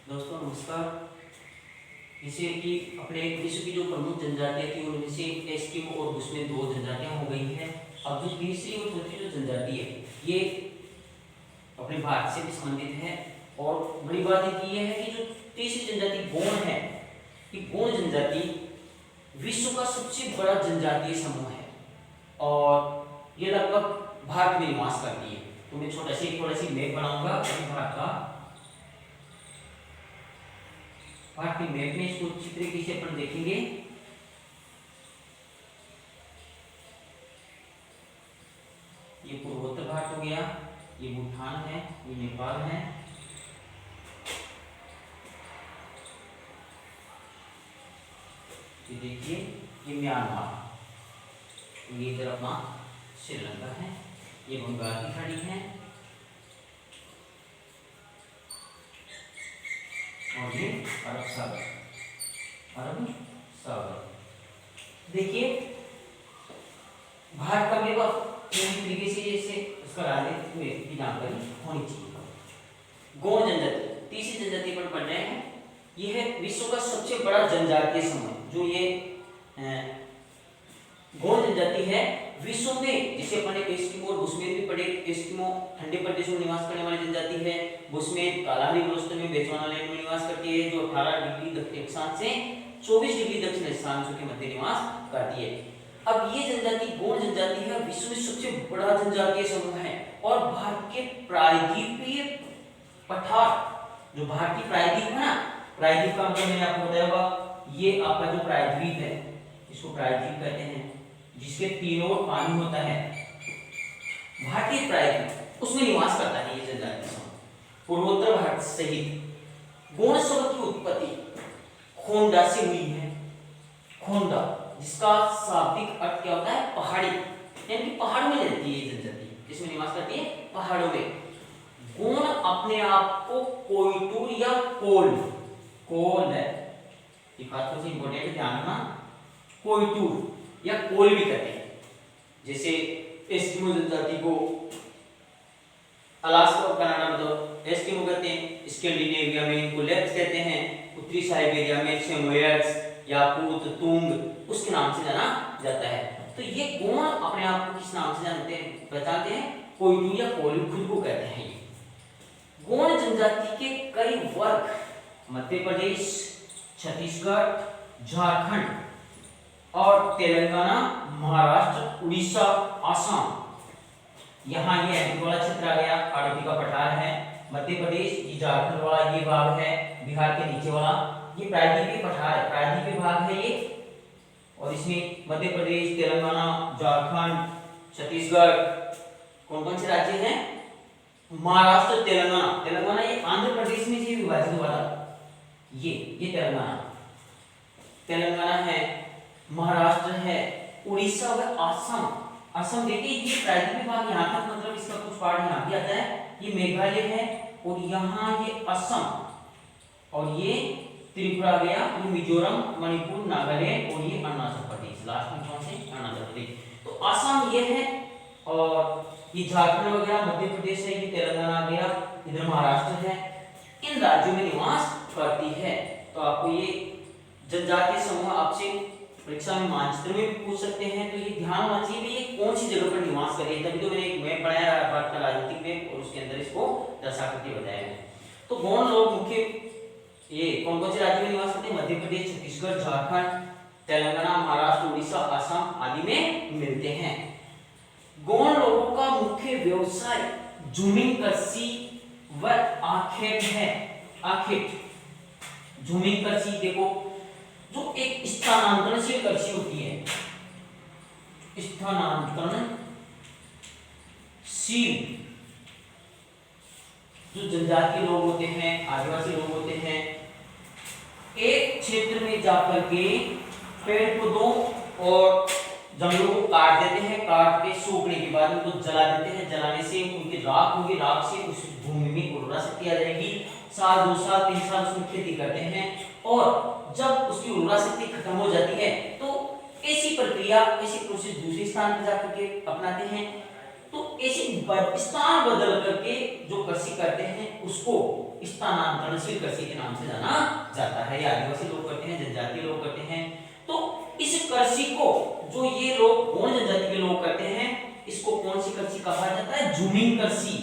दोस्तों नमस्कार। जैसे कि अपने विश्व की जो प्रमुख जनजातियां थी उनमें से एस्किमो और बुशमैन दो जनजातियां हो गई हैं। अब जो तीसरी और चौथी जो जनजाति है ये अपने भारत से भी संबंधित है। और बड़ी बात ये है कि जो तीसरी जनजाति गोंड है, ये गोंड जनजाति विश्व का सबसे बड़ा जनजातीय समूह है और ये लगभग भारत में निवास करती है। तो मैं थोड़ा सी मैप बनाऊंगा भारत के मैप में इसको अच्छी तरीके से अपन देखेंगे। ये पूर्वोत्तर भारत हो गया, ये भूटान है, ये नेपाल है, ये देखिए ये म्यांमार, ये इधर अपना श्रीलंका है, ये बंगाल की खाड़ी है और ये अरब सागर। देखिए भारत का मेवा पूरी तरीके से जैसे उसका राजनीतिक में की जानकारी होनी चाहिए। गोंड जनजाति तीसरी जनजाति पर पढ़ रहे हैं। यह है विश्व का सबसे बड़ा जनजातीय समूह। जो ये गोंड जनजाति है विश्व में, जिसे अपने एस्किमो और बुशमैन भी पढ़े। एस्किमो ठंडे प्रदेशों में निवास करने वाली जनजाति है। बुशमैन कालाहारी मरुस्थल में बेचवाना लैंड में निवास करती है, जो 18 डिग्री दक्षिण अक्षांश से 24 डिग्री दक्षिण अक्षांश के मध्य निवास करती है। अब ये जनजाति गोंड जनजाति है, विश्व में सबसे बड़ा जनजातीय समूह है और भारत के प्रायद्वीपीय पठार, जो भारतीय प्रायद्वीप है ना, प्रायद्वीप का मतलब मैंने आपको बताया होगा, ये आपका जो प्रायद्वीप है इसको प्रायद्वीप कहते हैं, जिसके तीनों ओर पानी होता है। भारतीय प्रायद्वीप उसमें निवास करता है ये जनजातीय समूह। पूर्वोत्तर भारत सहित गोंड शब्द की उत्पत्ति खोंडा से हुई है। खोंडा जिसका शाब्दिक अर्थ क्या होता है, पहाड़ी, यानी कि पहाड़ों में रहती है ये जनजाति। किसमें निवास करती है, पहाड़ों में। गोंड अपने आप को कोयटूर या कोल है, ये बात सबसे इंपॉर्टेंट है, ध्यान रखना, कोयटूर या कोल भी कहते हैं। जैसे एस्किमो जनजाति को अलास्का और कनाडा में तो एस्किमो कहते हैं, स्कैंडिनेविया में इनको लेप्स कहते हैं, उत्तरी साइबेरिया में सेमोयड्स, याकूत, तुंग उसके नाम से जाना जाता है। तो ये गोंड अपने आप को किस नाम से जानते हैं, बताते हैं, कोयटूर या कोल खुद को कहते हैं। गोंड जनजाति के कई वर्ग मध्य प्रदेश, छत्तीसगढ़, झारखंड और तेलंगाना, महाराष्ट्र, उड़ीसा, आसाम, यहाँ ये एमपी वाला क्षेत्र आ गया, अरबी का पठार है, मध्य प्रदेश, ये झारखंड वाला ये भाग है, बिहार के नीचे वाला ये प्रायद्वीपीय पठार है, प्रायद्वीपीय भाग है ये। और इसमें मध्य प्रदेश, तेलंगाना, झारखंड, छत्तीसगढ़, कौन कौन से राज्य हैं, महाराष्ट्र, तेलंगाना ये आंध्र प्रदेश में से विभाजित हुआ था, ये तेलंगाना है, महाराष्ट्र है, उड़ीसा व असम देखिए ये प्रायद्वीपीय भाग यहाँ तक, मतलब इसका कुछ पार्ट यहाँ भी आता है, ये मेघालय है और यहाँ ये असम और ये त्रिपुरा गया, ये मिजोरम, मणिपुर, नागालैंड और ये अरुणाचल प्रदेश, लास्ट में कौन से, अरुणाचल प्रदेश। तो असम ये है और ये झारखंड वगैरह, मध्य प्रदेश है, ये तेलंगाना आ गया, इधर महाराष्ट्र है, इन राज्यों में निवास करती है। तो आपको ये जनजातीय समूह आपसे परीक्षा में मानचित्र में भी पूछ सकते हैं, तो ये ध्यान होना चाहिए कि ये कौन सी जगह पर निवास कर रही है। तभी तो मैंने एक मैप बनाया भारत का राजनीतिक मैप और उसके अंदर इसको दर्शा करके बताया है। तो गोंड लोग मुख्य ये कौन कौन से राज्यों में निवास करते हैं, मध्य प्रदेश, छत्तीसगढ़, झारखंड, तेलंगाना, महाराष्ट्र, उड़ीसा, असम आदि में मिलते हैं। गोंड लोगों का मुख्य व्यवसाय जमीन कृषि व आखेट है। जमीन कृषि देखो, जो एक स्थानांतरणशील कृषि होती है, स्थानांतरणशील जो जनजातीय लोग होते हैं, आदिवासी लोग होते हैं, एक क्षेत्र में जाकर के पेड़ पौधों और जंगलों को काट देते हैं, काट के सूखने के बाद उनको जला देते हैं, जलाने से उनकी राख होगी, राख से उस भूमि में उर्वरा शक्ति आ जाएगी, साल 2 साल 3 साल उसमें खेती करते हैं और जब उसकी उर्वरा शक्ति खत्म हो जाती है तो ऐसी प्रक्रिया, ऐसी प्रोसेस दूसरे स्थान पर जाकर के अपनाते हैं। तो ऐसे स्थान बदल करके जो कृषि करते हैं उसको स्थानांतरणशील कृषि के नाम से जाना जाता है। ये आदिवासी लोग करते हैं, जनजातीय लोग करते हैं। तो इस कृषि को जो ये लोग गौण जनजाति के लोग करते हैं, इसको कौन सी कृषि कहा जाता है? झूमिंग कृषि।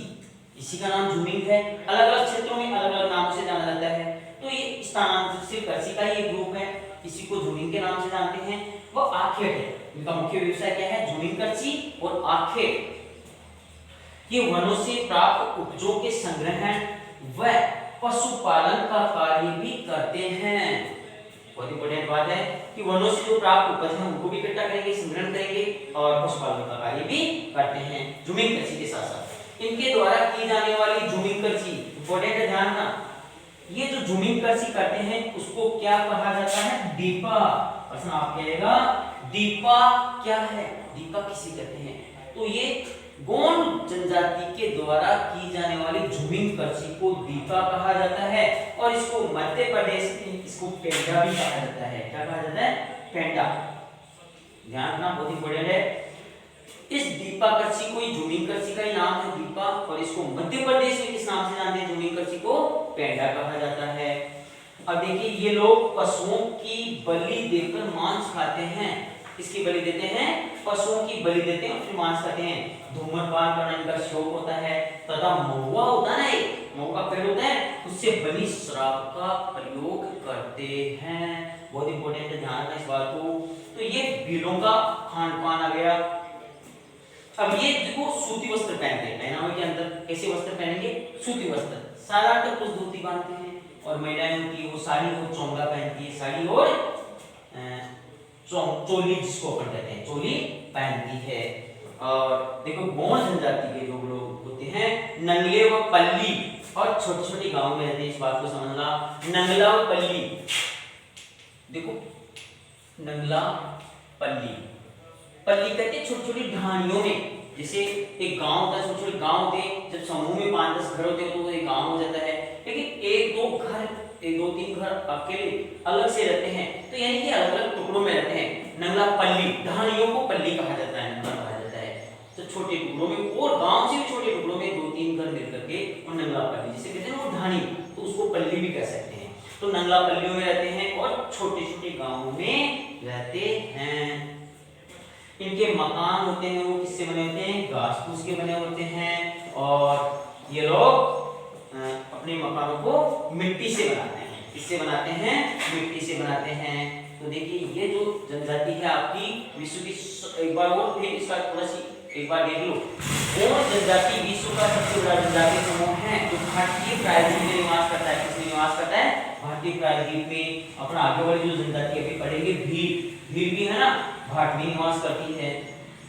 इसी का नाम झूमिंग है। अलग अलग क्षेत्रों में अलग अलग नामों से जाना जाता है। तो ये स्थानांतरणशील कृषि का ये ग्रुप है, इसी को झूमिंग के नाम से जानते हैं। वो आखेट है, इनका मुख्य व्यवसाय क्या है? झूमिंग कृषि और आखेट। ये वनों से प्राप्त उपजों के संग्रहण व पशुपालन का कार्य भी करते हैं। बहुत इंपॉर्टेंट बात है कि वनों से जो प्राप्त उपज है उनको भी इकट्ठा करेंगे, संग्रहण करेंगे और पशुपालन का कार्य भी करते हैं झूमिंग कृषि के साथ साथ। इनके द्वारा की जाने वाली झूमिंग कृषि इंपॉर्टेंट है, ध्यान रखना। ये जो झूमिंग कृषि करते हैं उसको क्या कहा जाता है? दीपा। प्रश्न आपका आएगा दीपा क्या है? दीपा किसे कहते हैं? तो ये गौण जनजाति के द्वारा की जाने वाली झूमिंग कृषि को दीपा कहा जाता है और इसको मध्य प्रदेश में इसको पेंडा भी कहा जाता है। क्या कहा जाता है? पेंडा। ध्यान रखना, बहुत इंपॉर्टेंट है। इस दीपा कृषि को झूमिंग कृषि का ही नाम है दीपा, और इसको मध्य प्रदेश में किस नाम से जानते हैं? झूमिंग कृषि को पेंडा कहा जाता है। अब देखिए, ये लोग पशुओं की बलि देकर मांस खाते हैं। किसकी बलि देते हैं? पशुओं की बलि देते हैं और फिर मांस खाते हैं। धूम्रपान करना इनका शौक होता है तथा महुआ होता है ना, महुआ का पेड़ होता है, उससे बनी शराब का प्रयोग करते हैं। बहुत इंपॉर्टेंट है, ध्यान रखना इस बात को। तो ये भीलों का खान पान आ गया। अब ये देखो सूती वस्त्र पहनते हैं, पहनावे के अंदर कैसे वस्त्र पहनेंगे? सूती वस्त्र। साधारणतः पुरुष धोती बांधते हैं और महिलाएं होती है वो साड़ी और चोंगा पहनती है। साड़ी और चोली, जिसको अपन कहते हैं चोली, पहनती है। और देखो गौण जनजाति के जो लोग होते हैं नंगले व पल्ली और छोटे छोटे गांव में रहते हैं। इस बात को समझना, नंगला व पल्ली। देखो नंगला पल्ली, पल्ली कहते हैं छोटी छोटी ढानियों में। जैसे एक गांव होता है, छोटे छोटे गांव होते हैं, जब समूह में 5-10 घर होते हैं तो एक गांव हो जाता है। लेकिन एक दो तीन घर अकेले अलग से रहते हैं, तो यानी कि अलग अलग टुकड़ों में रहते हैं। नंगला पल्ली, ढानियों को पल्ली कहा जाता है, नंगला कहा जाता है। तो छोटे टुकड़ों में और गांव से भी छोटे टुकड़ों में 2-3 घर मिलकर के और नंगला पल्ली जिसे कहते हैं वो ढानी, तो उसको पल्ली भी कह सकते हैं। तो नंगला पल्लियों में रहते हैं और छोटे छोटे गांवों में रहते हैं। इनके मकान होते हैं वो किससे बने होते हैं? घास फूस के बने होते हैं। और ये लोग अपने मकानों को मिट्टी से बनाते हैं। किससे बनाते हैं? मिट्टी से बनाते हैं। तो देखिए, ये जो जनजाति है आपकी विश्व की, एक बार और फिर इसका थोड़ा सी एक बार देख लो। गौण जनजाति विश्व का सबसे बड़ा जनजातीय समूह है जो भारतीय प्रायद्वीप में निवास करता है। किसमें निवास करता है? भारतीय प्रायद्वीप में। अपना आगे वाली जो जनजाति अभी पढ़ेंगे भील भी है ना, भारत में निवास करती है।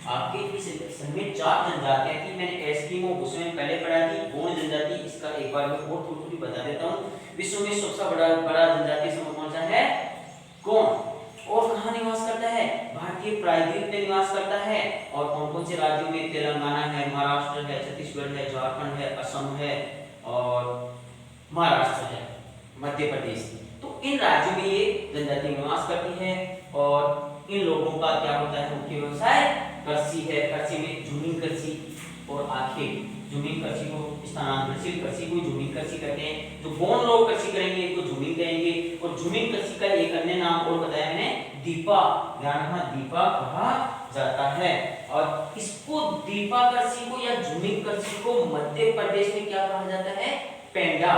आपके इस सेक्शन में 4 जनजातियां थी। मैंने एस्किमो उसमें पहले पढ़ा थी। गौण जनजाति इसका एक बार मैं और थोड़ी बता देता हूँ। विश्व में सबसे बड़ा जनजातीय समूह कौन सा है? गौण। और कहाँ निवास करता है? भारतीय प्रायद्वीप में निवास करता है। और कौन कौन से राज्यों में? तेलंगाना है, महाराष्ट्र है, छत्तीसगढ़ है, झारखंड है, असम है और महाराष्ट्र है, मध्य प्रदेश। तो इन राज्यों में ये जनजाति निवास करती है। और इन लोगों का क्या होता है? मुख्य व्यवसाय कृषि है। कृषि में झूमिंग कृषि और आखेट। झूमिंग कृषि को स्थानांतरणशील कृषि को झूमिंग कृषि कहते हैं। जो गौण लोग कृषि करेंगे तो झूमिंग कहेंगे। और झूमिंग कृषि का एक अन्य नाम और बताया मैंने, दीपा। ध्यान रखना, दीपा कहा जाता है। और इसको दीपा कृषि को या झूमिंग कृषि को मध्य प्रदेश में क्या कहा जाता है? पेंडा।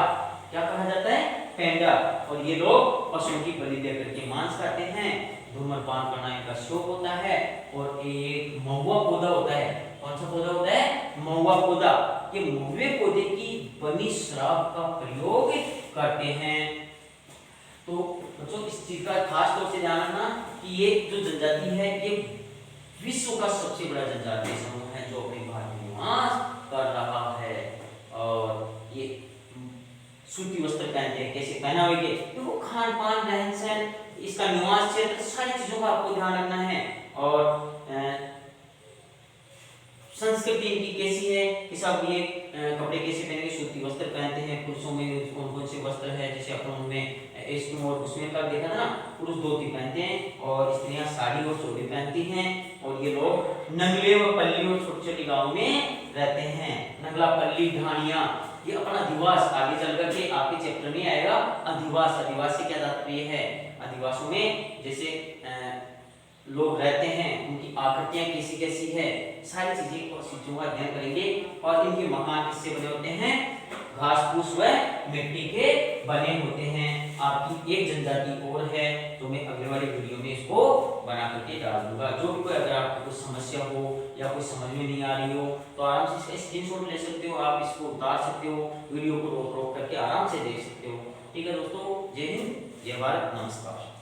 क्या कहा जाता है? पेंडा। और ये लोग पशुओं की बलि देकर के मांस खाते हैं। धूम्रपान करना इनका शौक होता है। और एक महुआ पौधा होता है। कौन सा पौधा होता है? महुआ पौधा। ये महुए पौधे की बनी शराब का प्रयोग करते हैं। तो बच्चों इस चीज का खास तौर से ध्यान रखना कि ये जो जनजाति है ये विश्व का सबसे बड़ा जनजातीय समूह है जो अपने भारत में निवास कर रहा है। और ये सूती वस्त्र पहनते हैं। कैसे पहनावे के? देखो खान पान, रहन सहन, इसका निवास क्षेत्र, सारी चीजों का आपको ध्यान रखना है। और संस्कृति इनकी कैसी है कि सब ये कपड़े कैसे पहनेंगे? सूती वस्त्र पहनते हैं। पुरुषों में कौन कौन से वस्त्र है? जैसे अपन उनमें एस्किमो और बुशमैन का देखा था ना, पुरुष धोती पहनते हैं और स्त्रियां साड़ी और चोली पहनती हैं। और ये लोग नंगले व पल्ली और छोटे छोटे गाँव में रहते हैं। नंगला, पल्ली, ढाणिया, ये अपना अधिवास आगे चल करके आपके चैप्टर में आएगा। अधिवास, अधिवास से क्या तात्पर्य है? अधिवासों में जैसे लोग रहते हैं, उनकी आकृतियां कैसी कैसी है, सारी चीजें और चीजों का अध्ययन करेंगे। और इनके मकान किससे बने होते हैं? घास फूस व मिट्टी के बने होते हैं। आपकी एक जनजाति और है, तो मैं अगले वाले वीडियो में इसको बना करके डाल दूंगा। जो भी कोई अगर आपको कुछ समस्या हो या कुछ समझ में नहीं आ रही हो तो आराम से इसका स्क्रीनशॉट ले सकते हो, आप इसको उतार सकते हो, वीडियो को रोक रोक करके आराम से देख सकते हो। ठीक है दोस्तों, जय हिंद, जय भारत, नमस्कार।